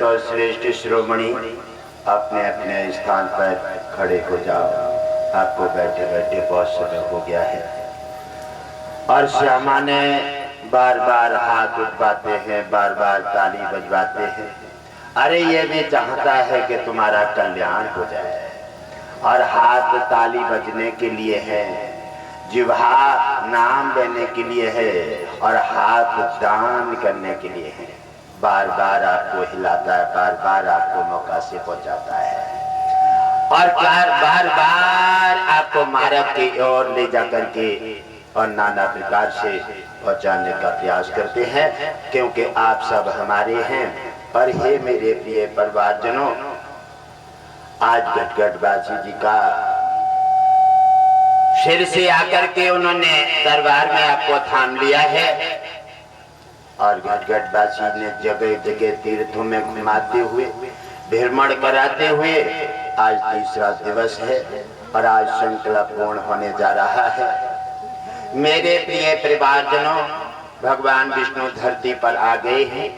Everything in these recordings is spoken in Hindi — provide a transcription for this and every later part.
और श्रेष्ठ शिरोमणि अपने अपने स्थान पर खड़े हो जाओ। आपको बैठे बैठे बहुत समय हो गया है। और श्यामा ने बार बार हाथ उठवाते हैं, बार बार ताली बजवाते हैं। अरे ये भी चाहता है कि तुम्हारा कल्याण हो जाए। और हाथ ताली बजने के लिए है, जिह्वा नाम लेने के लिए है, और हाथ दान करने के लिए है। बार बार आपको हिलाता है, बार बार आपको मौका से पहुंचाता है, और बार बार आपको मार्ग की ओर ले जा करके और नाना प्रकार से पहुंचाने का प्रयास करते हैं, क्योंकि आप सब हमारे हैं। और हे मेरे प्रिय परिवारजनों, आज घटघटबासी जी का फिर से आकर के उन्होंने दरबार में आपको थाम लिया है, और घटघटबासी ने जगह जगह तीर्थों में घुमाते हुए, भ्रमण कराते हुए आज तीसरा दिवस है और आज श्रृंखला पूर्ण होने जा रहा है। मेरे प्रिय परिवारजनों, भगवान विष्णु धरती पर आ गए हैं।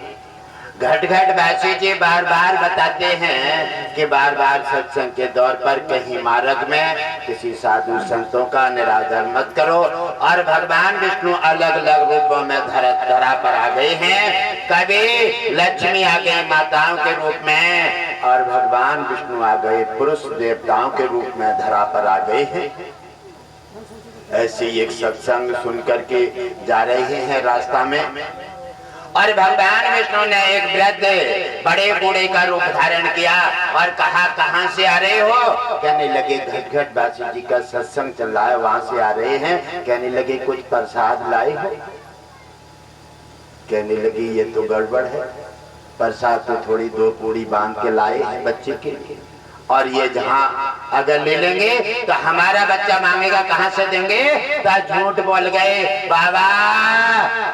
घटघटबासी जी बार बार बताते हैं कि बार बार सत्संग के दौर पर कहीं मार्ग में किसी साधु संतों का निरादर मत करो। और भगवान विष्णु अलग अलग रूपों में धरा पर आ गए हैं। कभी लक्ष्मी आ गई माताओं के रूप में, और भगवान विष्णु आ गए पुरुष देवताओं के रूप में धरा पर आ गए हैं। ऐसे एक सत्संग सुन करके जा रहे हैं रास्ता में, और भगवान विष्णु ने एक वृद्ध बड़े बूढ़े का रूप धारण किया और कहा, कहां से आ रहे हो? कहने लगे घटघटबासी जी का सत्संग चल रहा है, वहां से आ रहे हैं। कहने लगे कुछ प्रसाद लाए हो? कहने लगी ये तो गड़बड़ है, प्रसाद तो थोड़ी दो पूड़ी बांध के लाए हैं बच्चे के लिए, और ये जहां अगर ले लेंगे तो हमारा बच्चा मांगेगा, कहां से देंगे? तो झूठ बोल गए, बाबा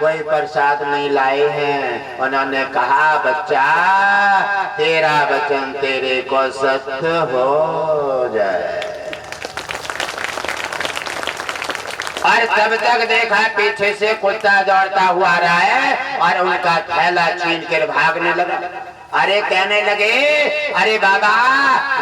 कोई प्रसाद नहीं लाए हैं। उन्होंने कहा, बच्चा तेरा वचन तेरे को सत्य हो जाए। और तब तक देखा पीछे से कुत्ता दौड़ता हुआ आ रहा है और उनका थैला छीन कर भागने लगा। अरे कहने लगे, अरे बाबा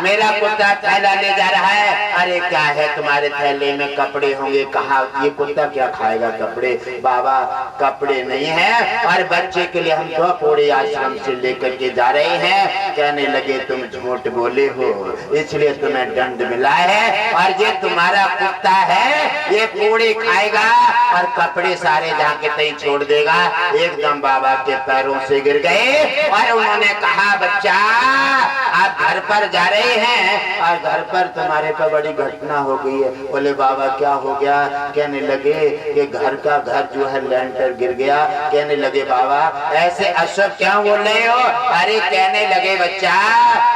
मेरा कुत्ता थैला ले जा रहा है। अरे क्या है तुम्हारे थैले में? कपड़े होंगे। कहा ये कुत्ता क्या खाएगा कपड़े? बाबा कपड़े नहीं है, और बच्चे के लिए हम तो पूरे आश्रम से लेकर के जा रहे हैं। कहने लगे तुम झूठ बोले हो, इसलिए तुम्हें दंड मिला है, और ये तुम्हारा कुत्ता है ये पूरे खाएगा और कपड़े सारे जाके तई छोड़ देगा। एकदम बाबा के पैरों से गिर गए, और उन्होंने कहा, बच्चा आप घर पर जा रहे हैं और घर पर तुम्हारे पर बड़ी घटना हो गई है। बोले बाबा क्या हो गया? कहने लगे कि घर का घर जो है लेंटर गिर गया। कहने लगे बाबा ऐसे अशुभ क्यों बोल रहे हो? अरे कहने लगे बच्चा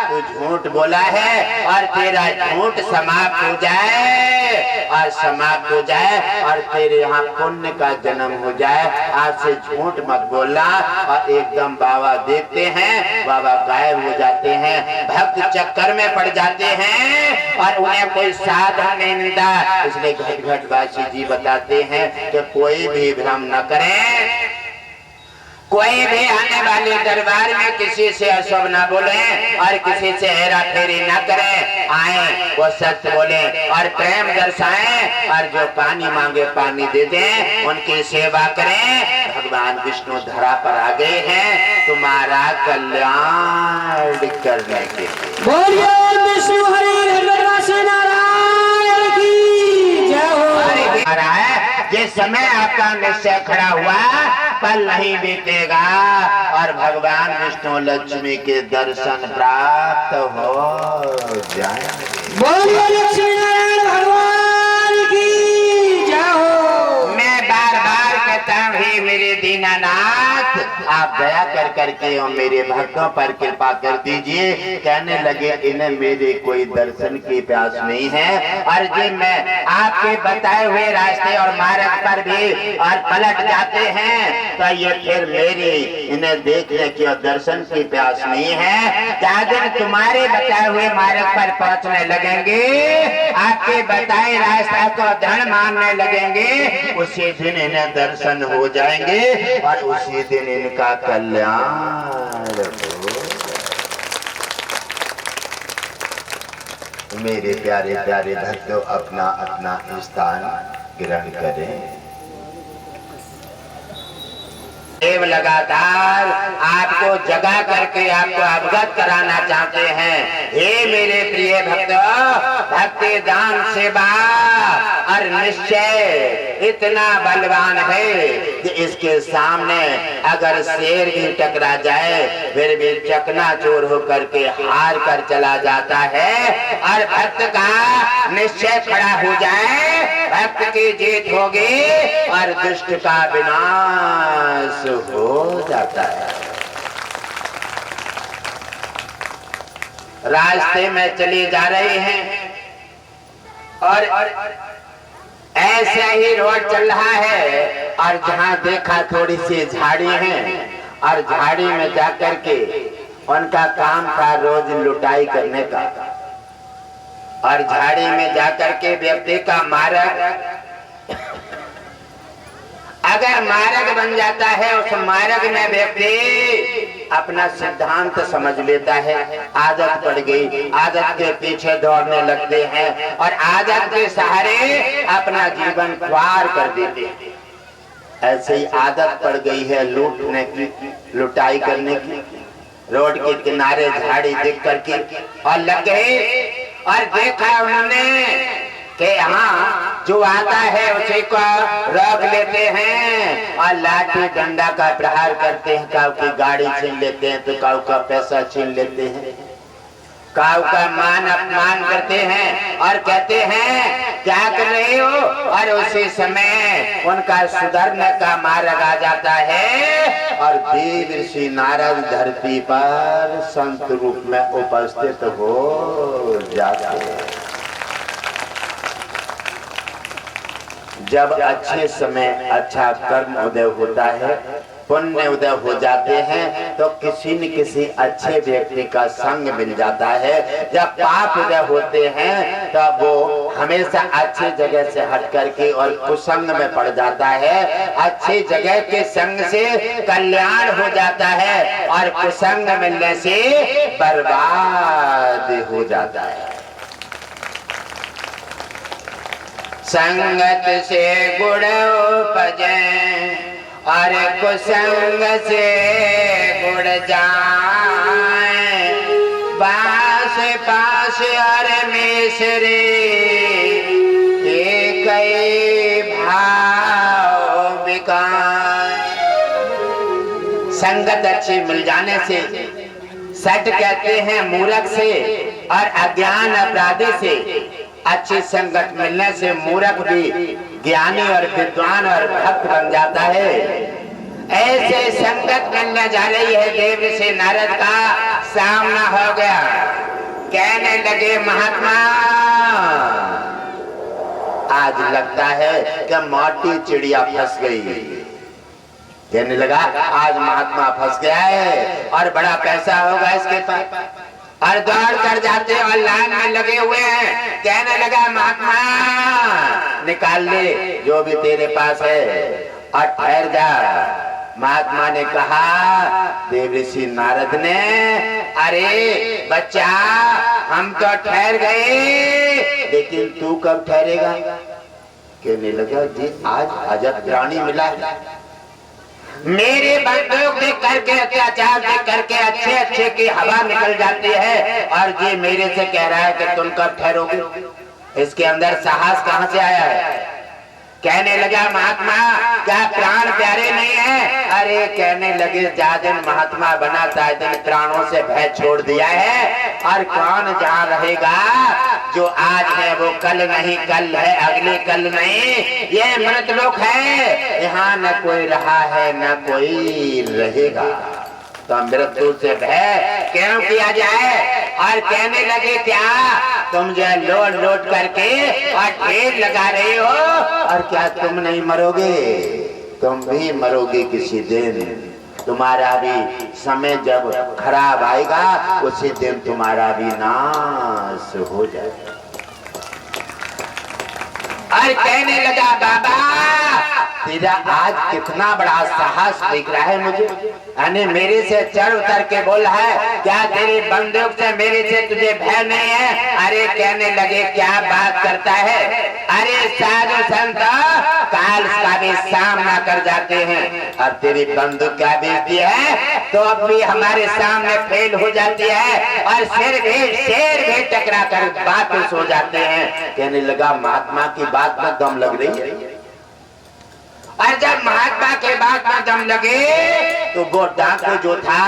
तू झूठ बोला है, और तेरा झूठ समाप्त हो जाए, और समाप्त हो जाए, और तेरे यहाँ पुण्य का जन्म हो जाए। आज से झूठ मत बोलना। और एकदम बाबा देखते हैं, बाबा गायब हो जाते हैं, भक्त चक्कर में पड़ जाते हैं, और उन्हें कोई साधन नहीं मिलता। इसलिए घटघटबासी जी बताते हैं कि कोई भी भ्रम न करें, कोई भी आने वाले दरबार में किसी से अशुभ न बोले, और किसी से हेरा फेरी न करें। आए वो सत्य बोले और प्रेम दर्शाएं, और जो पानी मांगे पानी दे दें, उनकी सेवा करें। भगवान विष्णु धरा पर आ गए हैं तुम्हारा कल्याण करने के लिए। बोलिए विष्णु हरि घटघटबासी नारायण की जय हो। जिस समय आपका निश्चय खड़ा हुआ पल नहीं बीतेगा, और भगवान विष्णु लक्ष्मी के दर्शन प्राप्त हो जाए। बोलिए लक्ष्मी नारायण भगवान की जय हो। मैं बार बार कहता हूँ हे मेरे दीनानाथ, आप दया कर करके और मेरे भक्तों पर कृपा कर दीजिए। कहने लगे इन्हें मेरे कोई दर्शन की प्यास नहीं है, और जी मैं आपके बताए हुए रास्ते और मार्ग पर भी और पलट जाते हैं, तो ये फिर मेरी इन्हें देखने की और दर्शन की प्यास नहीं है। क्या दिन तुम्हारे बताए हुए मार्ग पर पहुंचने लगेंगे, आपके बताए रास्ता को दृढ़ मानने लगेंगे, उसी दिन इन्हें दर्शन हो जाएंगे, और उसी दिन इनका कल्याण हो। मेरे प्यारे प्यारे भक्तों अपना अपना स्थान ग्रहण करें। देव लगातार आपको जगा करके आपको अवगत कराना चाहते हैं। हे मेरे प्रिय भक्तों, भक्ति दान सेवा और निश्चय इतना बलवान है कि इसके सामने अगर शेर भी टकरा जाए फिर भी चकनाचूर होकर के हार कर चला जाता है। और भक्त का निश्चय खड़ा हो जाए, भक्त की जीत होगी और दुष्ट का विनाश हो जाता है। रास्ते में चली जा रही हैं और ऐसा ही रोड चल रहा है और जहां देखा थोड़ी सी झाड़ी है और झाड़ी में जाकर के उनका काम था रोज लुटाई करने का। और झाड़ी में जाकर के व्यक्ति का मार्ग अगर मार्ग बन जाता है, उस मार्ग में व्यक्ति अपना सिद्धांत समझ लेता है। आदत पड़ गई, आदत के पीछे दौड़ने लगते हैं और आदत के सहारे अपना जीवन ख्वार कर देते हैं। ऐसे ही आदत पड़ गई है लूटने की, लुटाई करने की। रोड के किनारे झाड़ी देख करके और लग गए और देखा उन्होंने कि हाँ जो आता है उसी को रोक लेते हैं और लाठी डंडा का प्रहार करते हैं। काऊ की गाड़ी छीन लेते हैं तो काऊ का पैसा छीन लेते हैं, काऊ का मान अपमान करते हैं और कहते हैं क्या कर रहे हो। और उसी समय उनका सुधरने का मार्ग आ जाता है और देव ऋषि नारद धरती पर संत रूप में उपस्थित हो जाते हैं। जब अच्छे समय अच्छा कर्म उदय होता है, पुण्य उदय हो जाते हैं तो किसी न किसी अच्छे व्यक्ति का संग मिल जाता है। जब पाप उदय होते हैं तब वो हमेशा अच्छी जगह से हट करके और कुसंग में पड़ जाता है। अच्छी जगह के संग से कल्याण हो जाता है और कुसंग मिलने से बर्बाद हो जाता है। संगत से गुण उपजे और कुसंग से गुण जाए। बास पास और मिश्री एक भाव विकास। संगत अच्छी मिल जाने से, सट कहते हैं मूर्ख से और अज्ञान अपराधी से। अच्छी संगत मिलने से मूर्ख भी ज्ञानी और विद्वान और भक्त बन जाता है। ऐसे संगत मिलने जा रही है। देव ऋषि नारद का सामना हो गया। कहने लगे महात्मा आज लगता है कि मोटी चिड़िया फंस गई। कहने लगा आज महात्मा फंस गया है और बड़ा पैसा होगा इसके पास। और दौड़ कर जाते और लाइन में लगे हुए हैं। कहने लगा महात्मा निकाल ले जो भी तेरे पास है और ठहर जा। महात्मा ने कहा, देव ऋषि नारद ने, अरे बच्चा हम तो ठहर गए लेकिन तू कब ठहरेगा। कहने लगा जी आज अजब प्राणी मिला है। मेरे बंदों देख करके अत्याचार देख करके अच्छे अच्छे की हवा निकल जाती है और ये मेरे से कह रहा है कि तुम कब ठहरोगे। इसके अंदर साहस कहाँ से आया है। कहने लगा महात्मा क्या प्राण प्यारे नहीं है। अरे कहने लगे जा दिन महात्मा बना था दिन प्राणों से भय छोड़ दिया है और कौन जहाँ रहेगा। जो आज है वो कल नहीं, कल है अगले कल नहीं। ये मृत लोक है, यहाँ न कोई रहा है न कोई रहेगा। तो मृत्यु से भय क्यों किया जाए। और कहने लगे क्या तुम जो लोट लोट करके और ढेर लगा रहे हो और क्या तुम नहीं मरोगे। तुम भी मरोगे किसी दिन। तुम्हारा भी समय जब खराब आएगा उसी दिन तुम्हारा भी नाश हो जाएगा। और कहने लगा बाबा तेरा आज कितना बड़ा साहस दिख रहा है मुझे। यानी मेरे से चढ़ उतर के बोल है क्या तेरी बंदूक से मेरे से तुझे भय नहीं है? अरे कहने लगे क्या बात करता है? अरे साधु संत काल का भी सामना कर जाते हैं और तेरी बंदूक क्या बेचती है तो अब भी हमारे सामने फेल हो जाती है और शेर भी टकरा कर वापस हो जाते हैं। कहने लगा महात्मा की बात में दम लग रही है। और जब महात्मा के बात में दम लगे तो वो डाकू जो था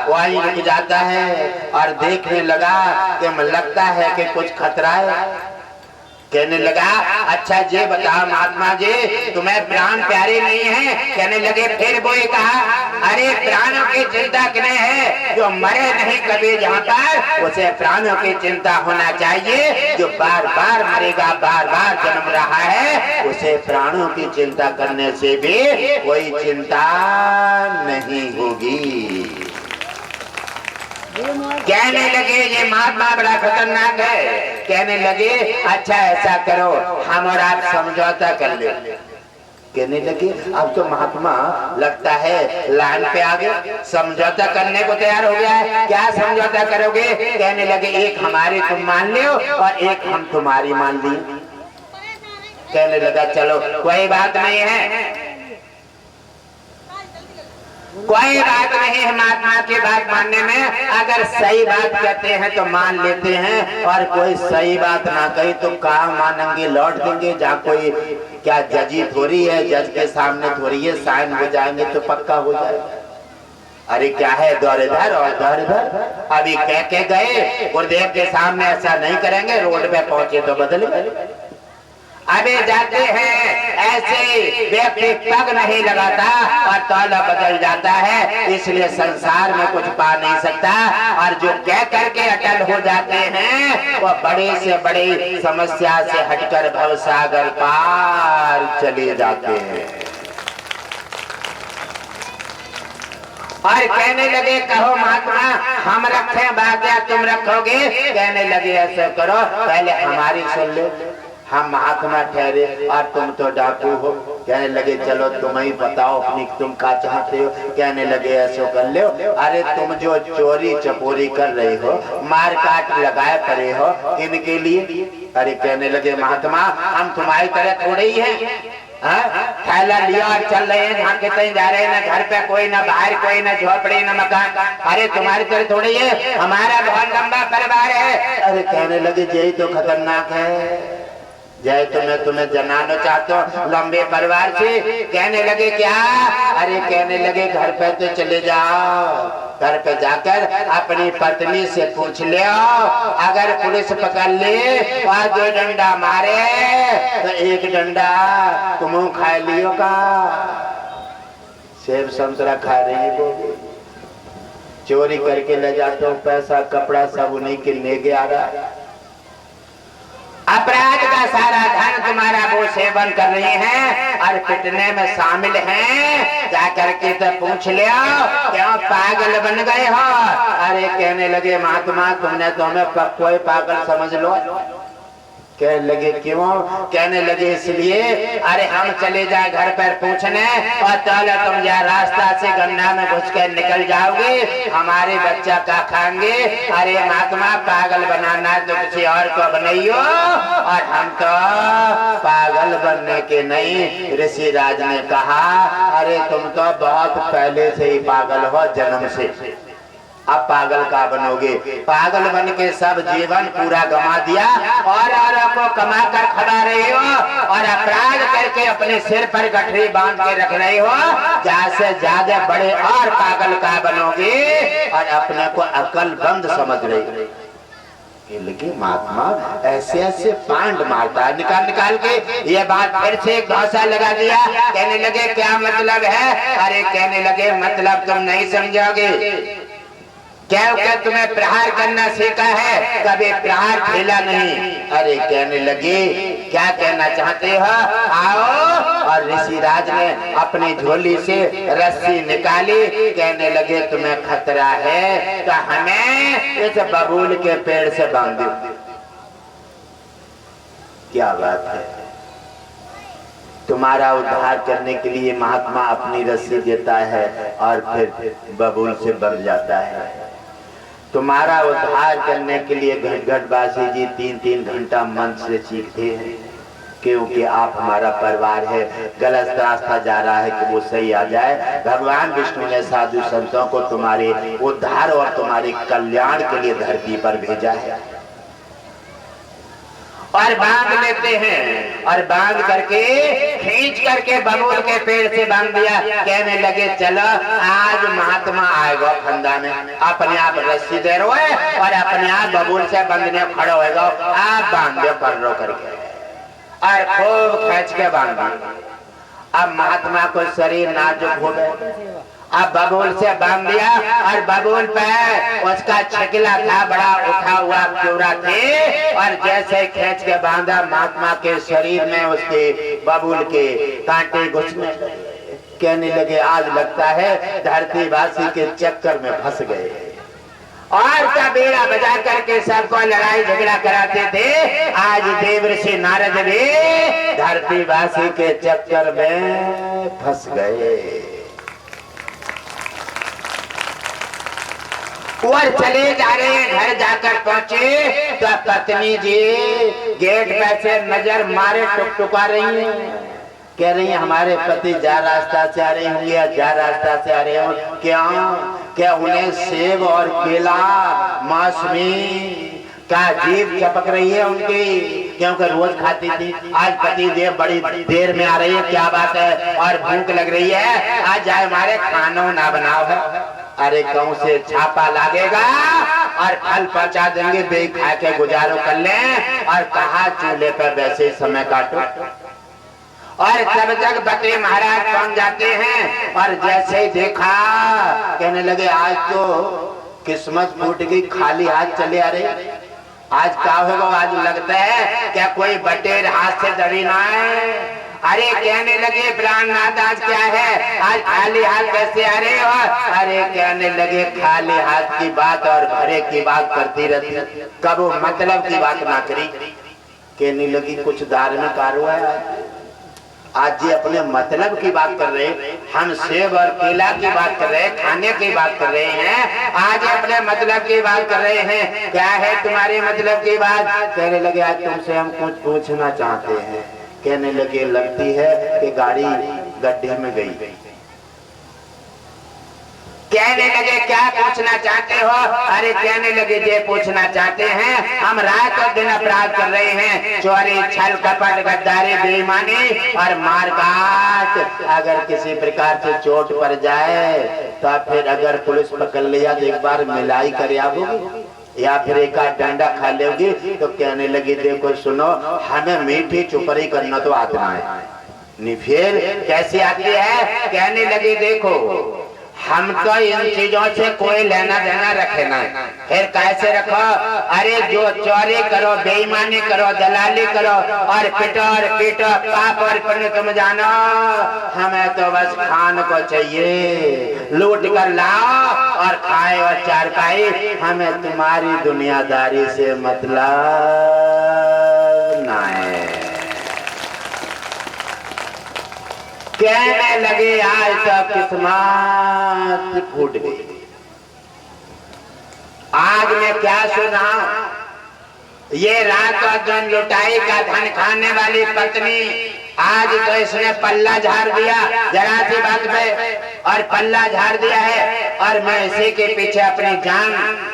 वही रुक जाता है और देखने लगा कि लगता है कि कुछ खतरा है। कहने लगा अच्छा ये बताओ महात्मा जी तुम्हें प्राण प्यारे नहीं है? कहने लगे फिर वो कहा अरे प्राणों की चिंता किने है? जो मरे नहीं कभी जहाँ पर उसे प्राणों की चिंता होना चाहिए। जो बार बार मरेगा बार बार जन्म रहा है उसे प्राणों की चिंता करने से भी कोई चिंता नहीं होगी। कहने लगे ये महात्मा बड़ा खतरनाक है। कहने लगे अच्छा ऐसा करो हम और आप समझौता कर ले। कहने लगे अब तो महात्मा लगता है लाइन पे आ गए, समझौता करने को तैयार हो गया है। क्या समझौता करोगे? कहने लगे एक हमारी तुम मान लो और एक हम तुम्हारी मान ली। कहने लगा चलो कोई बात नहीं है, कोई बात नहीं है महात्मा की बात मानने में। अगर सही बात कहते हैं तो मान लेते हैं और कोई सही बात ना कही तो कहाँ मानेंगे, लौट देंगे। जहाँ कोई क्या जजी थोड़ी है, जज के सामने थोड़ी है, साइन हो जाएंगे तो पक्का हो जाएगा। अरे क्या है दौर इधर और दौर इधर। अभी कह के गए गुरुदेव के सामने ऐसा नहीं करेंगे, रोड पे पहुंचे तो बदल गए। अबे जाते हैं ऐसे व्यक्ति पग नहीं लगाता और तौला बदल जाता है, इसलिए संसार में कुछ पा नहीं सकता। और जो कह करके अटल हो जाते हैं वो बड़े से बड़ी समस्या से हटकर भवसागर पार चले जाते हैं। और कहने लगे कहो महात्मा हम रखें बात या तुम रखोगे? कहने लगे ऐसा करो पहले हमारी सुन लो, हम महात्मा ठहरे और तुम तो डाकू हो। कहने लगे चलो तुम ही बताओ अपनी तुम क्या चाहते हो? कहने लगे ऐसा कर लो अरे तुम जो चोरी चपोरी कर रहे हो, मार काट लगाए पड़े हो इनके लिए। अरे कहने लगे महात्मा हम तुम्हारी तरह थोड़े ही हैं, थैला लिया और चल रहे हैं जहाँ के कहीं जा रहे हैं, ना घर पे कोई, ना बाहर कोई, ना झोपड़ी, ना मकान। अरे तुम्हारी तरह थोड़ी है, हमारा बहुत लंबा परिवार है। अरे कहने लगे यही तो खतरनाक है, जय तो मैं तुम्हें जनाना चाहता हूँ लंबे परिवार से। कहने लगे क्या? अरे कहने लगे घर पे तो चले जाओ, घर पे जाकर अपनी पत्नी से पूछ ले, अगर पुलिस पकड़ ले और 2 डंडा मारे तो 1 डंडा तुम खा लियो का। सेब संतरा खा रही हो, चोरी करके ले जाते हो, पैसा कपड़ा सब उन्हीं के लेके आ रहा है। अपराध का सारा धन तुम्हारा वो सेवन कर रही हैं और पिटने में शामिल हैं। जाकर के तो पूछ लिया क्यों पागल बन गए हो? अरे कहने लगे महात्मा तुमने तो हमें कोई पागल समझ लो। कहने लगे क्यों? कहने लगे इसलिए अरे हम चले जाए घर पर पूछने और चलो तुम जा रास्ता से गन्ना में घुस कर निकल जाओगे, हमारे बच्चा का खाएंगे। अरे महात्मा पागल बनाना तो किसी और को बनाइयो और हम तो पागल बनने के नहीं। ऋषि राज ने कहा अरे तुम तो बहुत पहले से ही पागल हो, जन्म से, अब पागल का बनोगे? पागल बन के सब जीवन पूरा गंवा दिया और औरों को कमा कर खा रहे हो और अपराध करके अपने सिर पर गठरी बांध के रख रहे हो। ज्यादा से ज्यादा बड़े और पागल का बनोगे और अपने को अक्लमंद समझ रहे हो। लेकिन महात्मा ऐसे ऐसे पांड मारता है, निकाल निकाल के ये बात फिर से घोषा लगा दिया। कहने लगे क्या मतलब है? अरे कहने लगे मतलब तुम नहीं समझोगे, क्या तुम्हें प्रहार करना सीखा है, कभी प्रहार खेला नहीं। अरे कहने लगे क्या कहना चाहते हो? आओ। और ऋषि राज ने अपनी झोली से रस्सी निकाली। कहने लगे तुम्हें खतरा है तो हमें इस बबूल के पेड़ से बांध दो। क्या बात है, तुम्हारा उद्धार करने के लिए महात्मा अपनी रस्सी देता है और फिर बबूल से बंध जाता है। तुम्हारा उद्धार करने के लिए घटघटवासी जी 3-3 घंटा मन से सीखते हैं, क्योंकि आप हमारा परिवार है, गलत रास्ता जा रहा है कि वो सही आ जाए। भगवान विष्णु ने साधु संतों को तुम्हारे उद्धार और तुम्हारे कल्याण के लिए धरती पर भेजा है। और बांध लेते हैं, और बांध करके खींच करके बबूल के पेड़ से बांध दिया। कहने लगे चलो आज महात्मा आएगा फंदा में, अपने आप रस्सी दे रो है और अपने आप बबूल से बंधने खड़े होएगा, आप बांध दो कर रो करके, और खूब खींच के बांधा। अब महात्मा को शरीर नाजुक हो गए, अब बबूल से बांध दिया, और बबूल पे उसका छकिला था, बड़ा उठा हुआ प्योरा थे, और जैसे खींच के बांधा महात्मा के शरीर में उसके बबूल के कांटे घुसने। कहने लगे आज लगता है धरतीवासी के चक्कर में फंस गए, और का बेड़ा बजा करके सबको लड़ाई झगड़ा कराते थे। आज देवर्षि नारद भी धरतीवासी के चक्कर में फंस गए और चले जा रहे हैं। घर जाकर पहुंचे तो पत्नी जी गेट पे से नजर मारे टुकटुका रही हैं, कह रही हैं हमारे पति जा रास्ता से आ रहे होंगे या जा रास्ता से आ रहे हो, क्या उन्हें सेब और केला मौसमी का जीभ चपक रही है उनकी, क्योंकि रोज खाती थी। आज पति देव बड़ी देर में आ रही है, क्या बात है, और भूख लग रही है, आज जाए हमारे खानों ना बनाओ है। अरे कहूं से छापा लागेगा और फल पहुंचा देंगे, बे खा के गुजारो कर लें, और कहा चूल्हे पर वैसे समय काटो। और तब तक बकरी महाराज पहुंच जाते हैं, और जैसे ही देखा कहने लगे आज तो किस्मत फूट गई, खाली हाथ चले आ रहे, आज क्या होगा, आज लगता है क्या कोई बटेर हाथ से दबी ना है। अरे कहने लगे प्राणनाथ आज क्या है, आज खाली हाथ कैसे आ रहे हो। अरे कहने लगे खाली हाथ की बात और भरे की बात करती रहती, कब वो मतलब की बात ना करी। कहने लगी कुछ धार्मिक कार्य है, आज जी अपने मतलब की बात कर रहे, हम सेब और केला की बात कर रहे, खाने की बात कर रहे हैं, आज अपने मतलब की बात कर रहे हैं। क्या है तुम्हारे मतलब की बात। कहने लगे आज तुमसे हम कुछ पूछना चाहते हैं। कहने लगे लगती है कि गाड़ी गड्ढे में गई। कहने लगे क्या पूछना चाहते हो। अरे कहने लगे ये पूछना चाहते हैं हम रात और दिन अपराध कर रहे हैं, चोरी छल कपट गद्दारी बेईमानी और मारकाट। अगर किसी प्रकार से चोट पड़ जाए तो फिर अगर पुलिस पकड़ लिया तो एक बार मिलाई कर आओगी या फिर एक आध डंडा खा लोगी। तो कहने लगी देखो सुनो, हमें मीठी चुपड़ी करना तो आता है नहीं, फिर कैसी आती है। कहने लगी देखो हम तो इन चीजों से कोई लेना देना रखे ना, फिर कैसे रखो। अरे जो चोरी करो, बेईमानी करो, दलाली करो और पिटो और पीटो, पाप और पुण्य तुम जानो, हमें तो बस खान को चाहिए, लूट कर लाओ और खाए और चारपाई, हमें तुम्हारी दुनियादारी से मतलब ना है। कहने लगे आज तो किस्मत फूट गई। आज मैं क्या सुना, ये रात और दिन लुटाई का धन खाने वाली पत्नी आज तो इसने पल्ला झाड़ दिया जरा सी बात पे, और पल्ला झाड़ दिया है, और मैं इसी के पीछे अपनी जान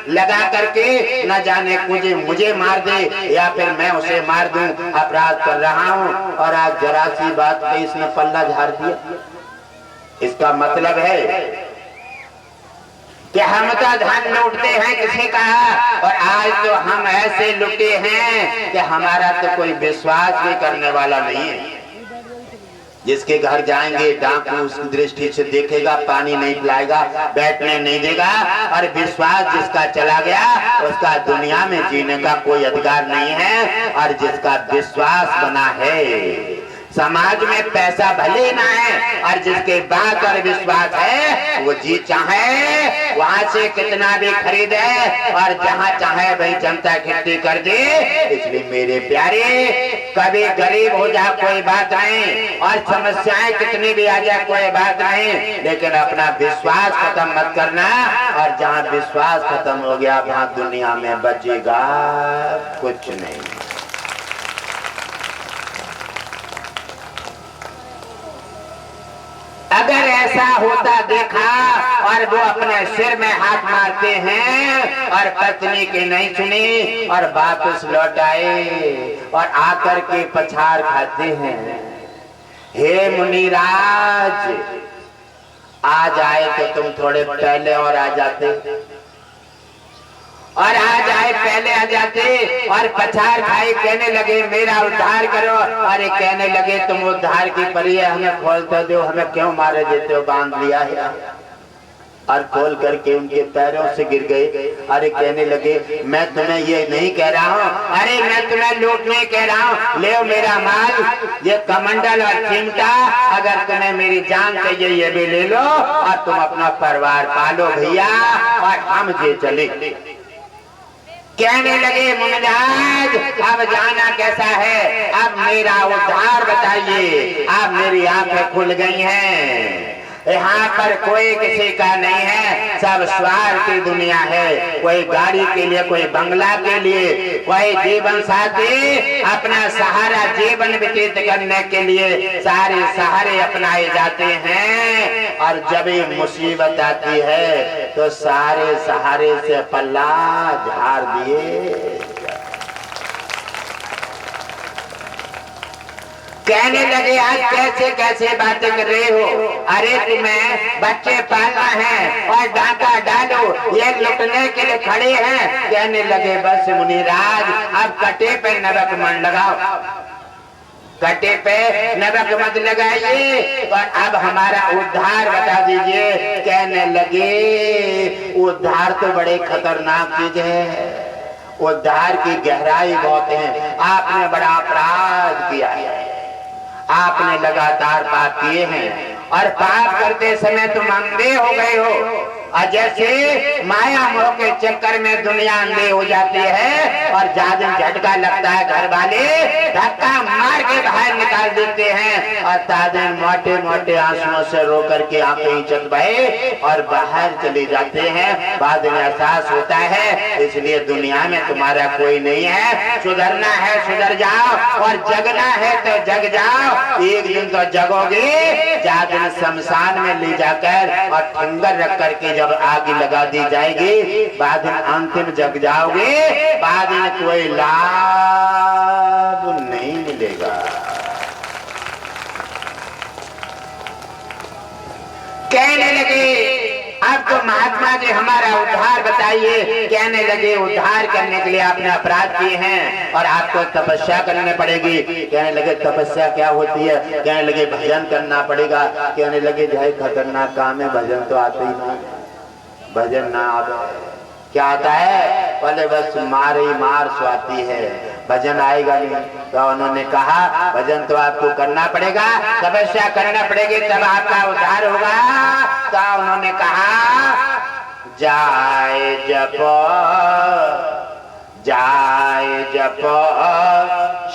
लगा करके न जाने मुझे मार दे या फिर मैं उसे मार दूं, अपराध कर रहा हूं। और आज जरा सी बात पे इसने पल्ला झाड़ दिया। इसका मतलब है कि हम तो धन लूटते हैं किसी का, और आज तो हम ऐसे लुटे हैं कि हमारा तो कोई विश्वास भी करने वाला नहीं है। जिसके घर जाएंगे डाकू उसकी दृष्टि से देखेगा, पानी नहीं पिलाएगा, बैठने नहीं देगा, और विश्वास जिसका चला गया उसका दुनिया में जीने का कोई अधिकार नहीं है। और जिसका विश्वास बना है समाज में पैसा भले ना है और जिसके बात और विश्वास है वो जी चाहे वहां से कितना भी खरीदे और जहां चाहे वही जनता इकट्ठी कर दे। इसलिए मेरे प्यारे, कभी गरीब हो जा कोई बात नहीं और समस्याएं कितनी भी आ जाए कोई बात नहीं, लेकिन अपना विश्वास खत्म मत करना। और जहां विश्वास खत्म हो गया वहां दुनिया में बचेगा कुछ नहीं। अगर ऐसा होता देखा और वो अपने सिर में हाथ मारते हैं और पत्नी की नहीं सुनी और वापस लौट आए और आकर के पछाड़ खाते हैं, हे मुनिराज, आज आए तो तुम थोड़े पहले और आ जाते, और आज आए पहले आ जाते और पछाड़ खाई, कहने लगे मेरा उद्धार करो। अरे कहने लगे तुम उद्धार की परी है, हमें खोल तो दो, हमें क्यों मारे देते हो, बांध लिया है। और खोल करके उनके पैरों से गिर गए। अरे कहने लगे मैं तुम्हें ये नहीं कह रहा हूँ, अरे मैं तुम्हें लूटने कह रहा हूँ, ले मेरा माल, ये कमंडल और चिमटा, अगर तुम्हें मेरी जान चाहिए ये भी ले लो और तुम अपना परिवार पालो भैया, और हम जे चले। कहने लगे मुनिराज अब जाना कैसा है, अब मेरा उद्धार बताइए। अब मेरी आंखें खुल गई हैं, यहाँ पर कोई किसी का नहीं है, सब स्वार्थ की दुनिया है। कोई गाड़ी के लिए, कोई बंगला के लिए, कोई जीवन साथी, अपना सहारा जीवन व्यतीत करने के लिए सारे सहारे अपनाए जाते हैं। और जब ये मुसीबत आती है तो सारे सहारे से पल्ला झाड़ दिए। कहने लगे आज कैसे कैसे बातें कर रहे हो, अरे तुम्हें बच्चे पालना है और डाका डालो, ये लुटने के लिए खड़े हैं। कहने लगे बस मुनिराज अब कटे पे नरक मन लगाओ, कटे पे नरक मत लगाइए और अब हमारा उद्धार बता दीजिए। कहने लगे उद्धार तो बड़े खतरनाक चीज है, उद्धार की गहराई बहुत है। आपने बड़ा अपराध किया है, आपने लगातार पाप किए हैं और पाप करते समय तुम अंधे हो गए हो। और जैसे माया मोह के चक्कर में दुनिया अंधे हो जाती है और ज्यादा झटका लगता है, घर वाले धक्का मार के बाहर निकाल देते हैं और ताजन मोटे मोटे आंसुओं से रो करके आंखें चल बहे और बाहर चले जाते हैं। बाद में एहसास होता है इसलिए दुनिया में तुम्हारा कोई नहीं है, सुधरना है सुधर जाओ और जगना है तो जग जाओ। एक दिन तो जगोगे, चार दिन शमशान में ले जाकर और ठिंगर रख करके जब आग लगा दी जाएगी, बाद में अंतिम जग जाओगे, बाद में कोई लाभ नहीं मिलेगा। कहने लगे अब तो महात्मा जी हमारा उद्धार बताइए। कहने लगे उद्धार करने के लिए आपने अपराध किए हैं और आपको तपस्या करनी पड़ेगी। कहने लगे तपस्या क्या होती है? कहने लगे भजन करना पड़ेगा। कहने लगे जय खतरनाक काम है, भजन तो आते ही ना, भजन ना आता क्या आता है? पहले बस मार ही मार स्वाती है, भजन आएगा नहीं। तो उन्होंने कहा भजन तो आपको करना पड़ेगा, तपस्या करना पड़ेगी, तब आपका उद्धार होगा। तो उन्होंने कहा जाए जपो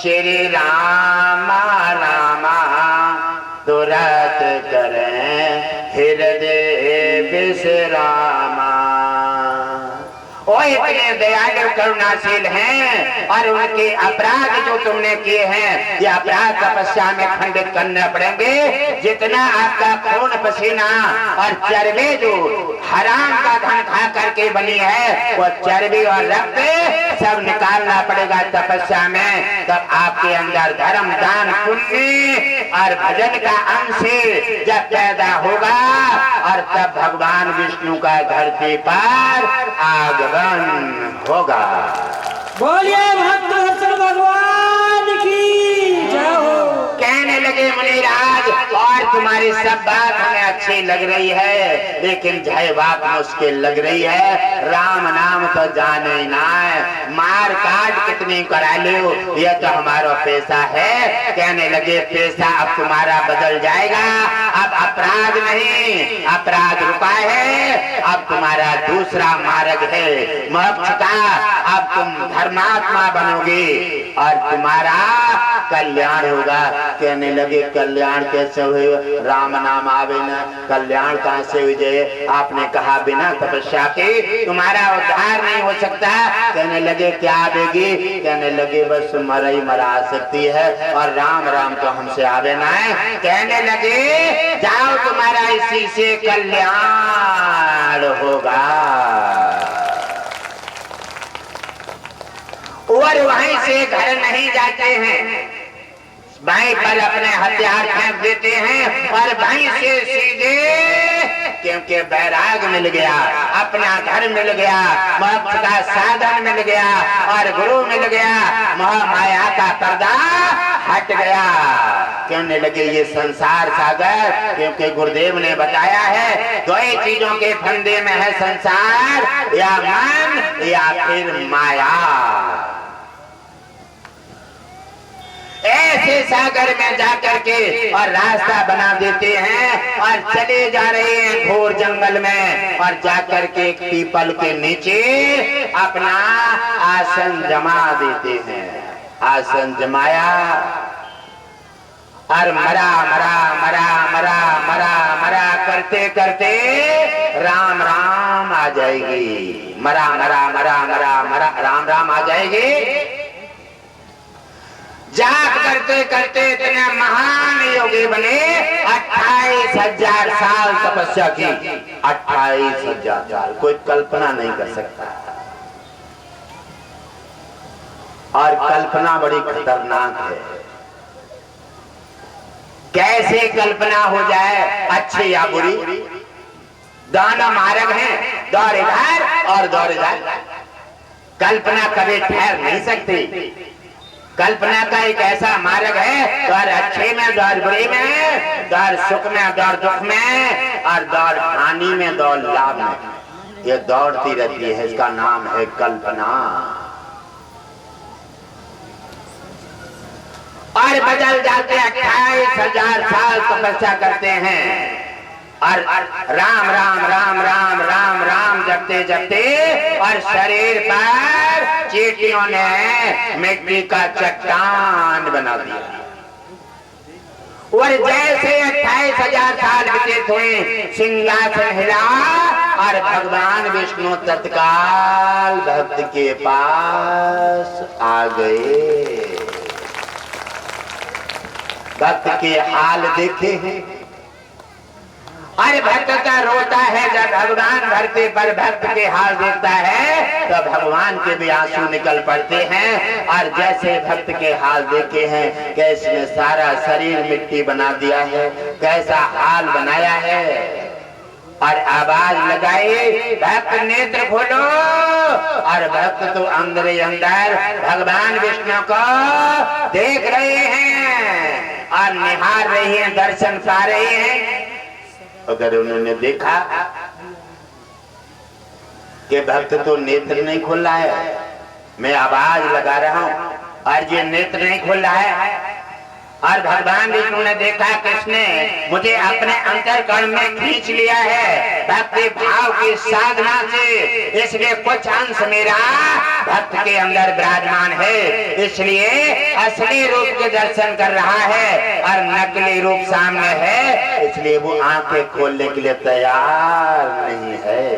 श्री रामा रामा, तुरंत करें हृदय विश्रामा। वो इतने दयालु करुणाशील हैं और उनके अपराध जो तुमने किए हैं ये अपराध तपस्या में खंडित करने पड़ेंगे। जितना आपका खून पसीना और चर्बी जो हराम का धन खा करके बनी है वो चर्बी और रक्त सब निकालना पड़ेगा तपस्या में। तब आपके अंदर धर्म दान पुण्य और भजन का अंश जब पैदा होगा और तब भगवान विष्णु का धरती पर आगमन होगा। बोलिए भक्तवत्सल भगवान की जय हो। कहने लगे मुनिराज और तुम्हारी सब बात हमें अच्छी लग रही है, लेकिन जय बात मुश्किल लग रही है। राम नाम राम तो जाने ही ना है, मार काट कितनी करा लो, ये तो हमारा पैसा है। कहने लगे पैसा अब तुम्हारा बदल जाएगा, अब अपराध नहीं, अपराध रुका है, अब तुम्हारा दूसरा मार्ग है मोक्ष का, अब तुम धर्मात्मा बनोगे और तुम्हारा कल्याण होगा। कहने लगे कल्याण कैसे हुए, राम नाम आवे न, कल्याण कहां से हुई जाए? आपने कहा बिना तपस्या के तुम्हारा उद्धार नहीं हो सकता। कहने लगे क्या आवेगी? कहने लगे बस मरा ही मरा आ सकती है, और राम राम तो हमसे आवे ना है। कहने लगे जाओ तुम्हारा इसी से कल्याण होगा। और वहीं से घर नहीं जाते हैं, वहीं पर अपने हथियार फेंक देते हैं और वहीं से सीधे, क्योंकि बैराग मिल गया, अपना घर मिल गया, मोक्ष का साधन मिल गया और गुरु मिल गया, महामाया का पर्दा हट गया। कहने लगे ये संसार सागर, क्योंकि गुरुदेव ने बताया है दो ही चीजों के फंदे में है संसार, या मन या फिर माया। ऐसे सागर में जाकर के और रास्ता बना देते हैं और चले जा रहे हैं घोर जंगल में, और जाकर के एक पीपल के नीचे अपना आसन जमा देते हैं। आसन जमाया और मरा मरा मरा मरा मरा मरा करते करते राम राम आ जाएगी, मरा मरा मरा मरा मरा राम राम आ जाएगी। जाप करते करते इतने महान योगी बने, 28,000 साल तपस्या की, 28,000 साल, कोई कल्पना नहीं कर सकता। और कल्पना बड़ी खतरनाक है। कैसे कल्पना हो जाए अच्छी या बुरी, दोनों मार्ग हैं, दौड़ इधर और दौड़ इधर। कल्पना कभी ठहर नहीं सकती। कल्पना का एक ऐसा मार्ग है, दौर अच्छे में, दौर बुरे में, दौर सुख में, दौर दुख में, और दौर हानि में, दौर लाभ में, ये दौड़ती रहती है। इसका नाम है कल्पना। और बदल जाते 28,000 साल तपस्या करते हैं और राम राम राम राम राम राम जपते जपते, और शरीर पर चींटियों ने मिट्टी का चट्टान बना दिया। और जैसे 28,000 साल व्यतीत हुए, सिंहासन हिला और भगवान विष्णु तत्काल भक्त के पास आ गए। भक्त के हाल देखे हैं। अरे भक्त का रोता है, जब भगवान धरती पर भक्त के हाल देखता है तो भगवान के भी आंसू निकल पड़ते हैं। और जैसे भक्त के हाल देखे हैं, कैसे सारा शरीर मिट्टी बना दिया है, कैसा हाल बनाया है, और आवाज लगाई भक्त नेत्र खोलो। और भक्त तो अंदर ही अंदर भगवान विष्णु को देख रहे हैं और निहार रहे हैं, दर्शन पा रहे हैं। अगर उन्होंने देखा कि भक्त तो नेत्र नहीं खोल रहा है, मैं आवाज लगा रहा हूं और ये नेत्र नहीं खोल रहा है, और भगवान विष्णु ने देखा किसने मुझे अपने अंतःकरण में खींच लिया है भक्ति भाव की साधना से, इसलिए कुछ अंश मेरा भक्त के अंदर विराजमान है, इसलिए असली रूप के दर्शन कर रहा है और नकली रूप सामने है, इसलिए वो आंखें खोलने के लिए तैयार नहीं है।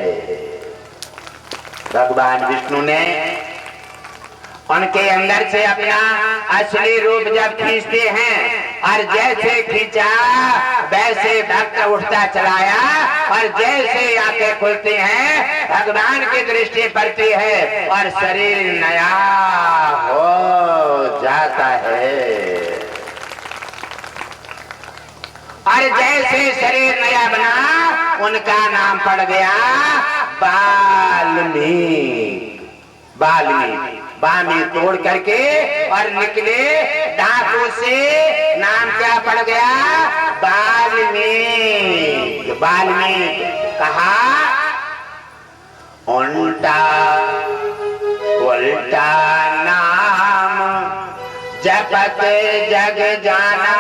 भगवान विष्णु ने उनके अंदर से अपना असली रूप जब खींचते हैं, और जैसे खींचा वैसे भक्त उठता चलाया, और जैसे आंखें खुलती हैं भगवान की दृष्टि पड़ती है और शरीर नया हो जाता है। और जैसे शरीर नया बना, उनका नाम पड़ गया वाल्मीकि। वाल्मीकि बामी तोड़ करके और निकले डाकू से, नाम क्या पड़ गया? वाल्मीकि। वाल्मीकि कहा उल्टा सर्वत जग जाना,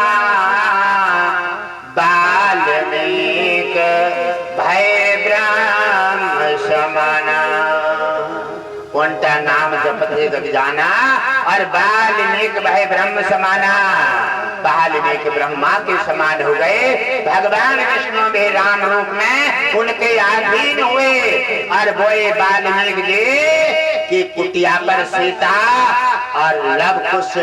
वाल्मीकि भय ब्रह्म समाना। उनका नाम जपते जग जाना और वाल्मीकि भय ब्रह्म समाना। वाल्मीकि ब्रह्मा के समान हो गए। भगवान विष्णु भी राम रूप में उनके अधीन हुए और वो वाल्मीकि जी की कुटिया पर सीता और लव कुश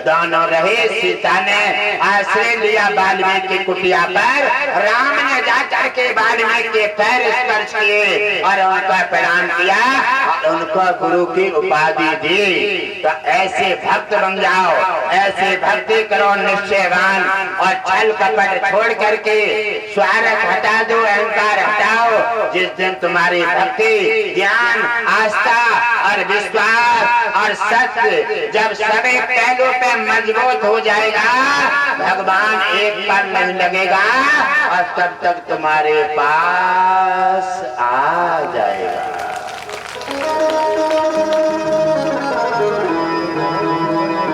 दोनों रहे। सीता ने आश्रय लिया वाल्मीकि की कुटिया पर। राम ने जाकर के वाल्मीकि के पैर स्पर्श किए और उनका प्रणाम किया और उनको गुरु की उपाधि दी। तो ऐसे भक्त बन जाओ, ऐसे भक्ति करो निश्चयवान और छल कपट छोड़ करके स्वार्थ हटा दो, अहंकार हटाओ। जिस दिन तुम्हारी भक्ति, ज्ञान, आस्था और विश्वास और सत्य जब सभी पहलू पे मजबूत हो जाएगा, भगवान एक पल नहीं लगेगा और तब तक तुम्हारे पास आ जाएगा।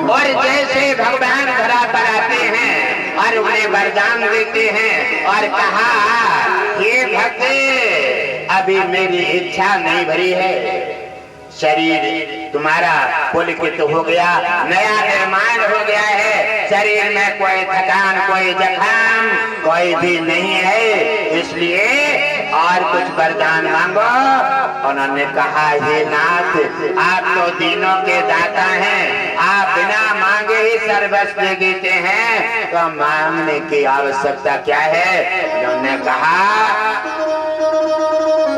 और जैसे भगवान धरा पर आते हैं और उन्हें वरदान देते हैं और कहा, हे भक्त, अभी मेरी इच्छा नहीं भरी है, शरीर तुम्हारा पुलकित हो गया, नया निर्माण हो गया है, शरीर में कोई थकान, कोई जख्म कोई भी नहीं है, इसलिए और कुछ वरदान मांगो। उन्होंने कहा, हे नाथ, आप तो दीनों के दाता हैं, आप बिना मांगे ही सर्वस्व दे देते हैं, तो मांगने की आवश्यकता क्या है? उन्होंने कहा,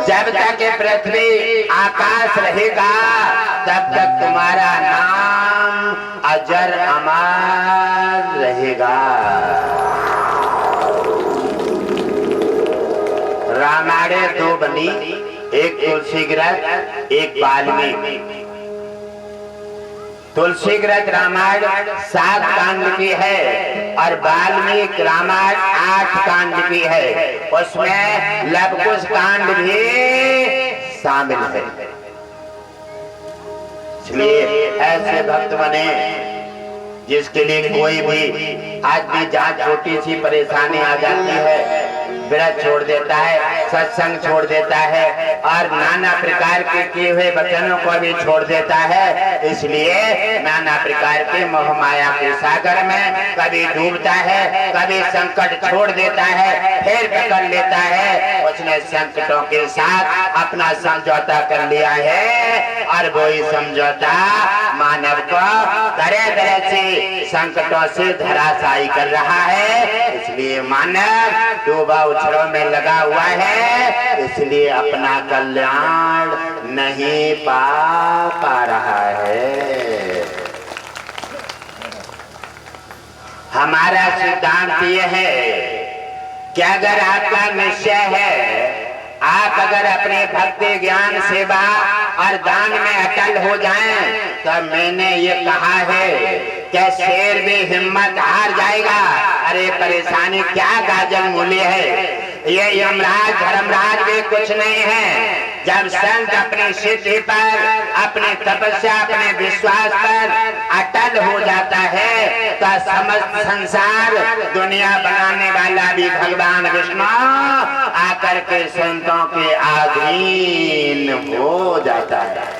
जब तक पृथ्वी आकाश रहेगा तब तक तुम्हारा नाम अजर अमर रहेगा। रामायण दो बनी, एक तुलसी ग्रंथ, एक वाल्मीकि। तुलसी ग्रंथ रामायण 7 कांड की है और वाल्मीकि रामायण 8 कांड की है। उसमें लवकुश कांड भी शामिल है। इसलिए ऐसे भक्त बने जिसके लिए कोई भी आदमी जहाँ छोटी सी परेशानी आ जाती है, व्रत छोड़ देता है, सत्संग छोड़ देता है और नाना प्रकार के किए हुए वचनों को भी छोड़ देता है। इसलिए नाना प्रकार के मोह माया के सागर में कभी डूबता है, कभी संकट छोड़ देता है, फिर पकड़ लेता है। उसने संकटों के साथ अपना समझौता कर लिया है और वही समझौता मानव को तरह तरह से संकटों से धराशायी कर रहा है। इसलिए मानव डूबा उछलों में लगा हुआ है, इसलिए अपना कल्याण नहीं पा रहा है। हमारा सिद्धांत ये है कि अगर आपका निश्चय है, आप अगर अपने भक्ति, ज्ञान, सेवा और दान में अटल हो जाएं, तो मैंने ये कहा है कि शेर भी हिम्मत हार जाएगा। अरे परेशानी क्या गाजर मूल्य है, ये यमराज धर्मराज भी कुछ नहीं है। जब संत अपनी सिद्धि पर, अपनी तपस्या, अपने विश्वास पर अटल हो जाता है, तो समस्त संसार, दुनिया बनाने वाला भी भगवान विष्णु आकर के संतों के अधीन हो जाता है।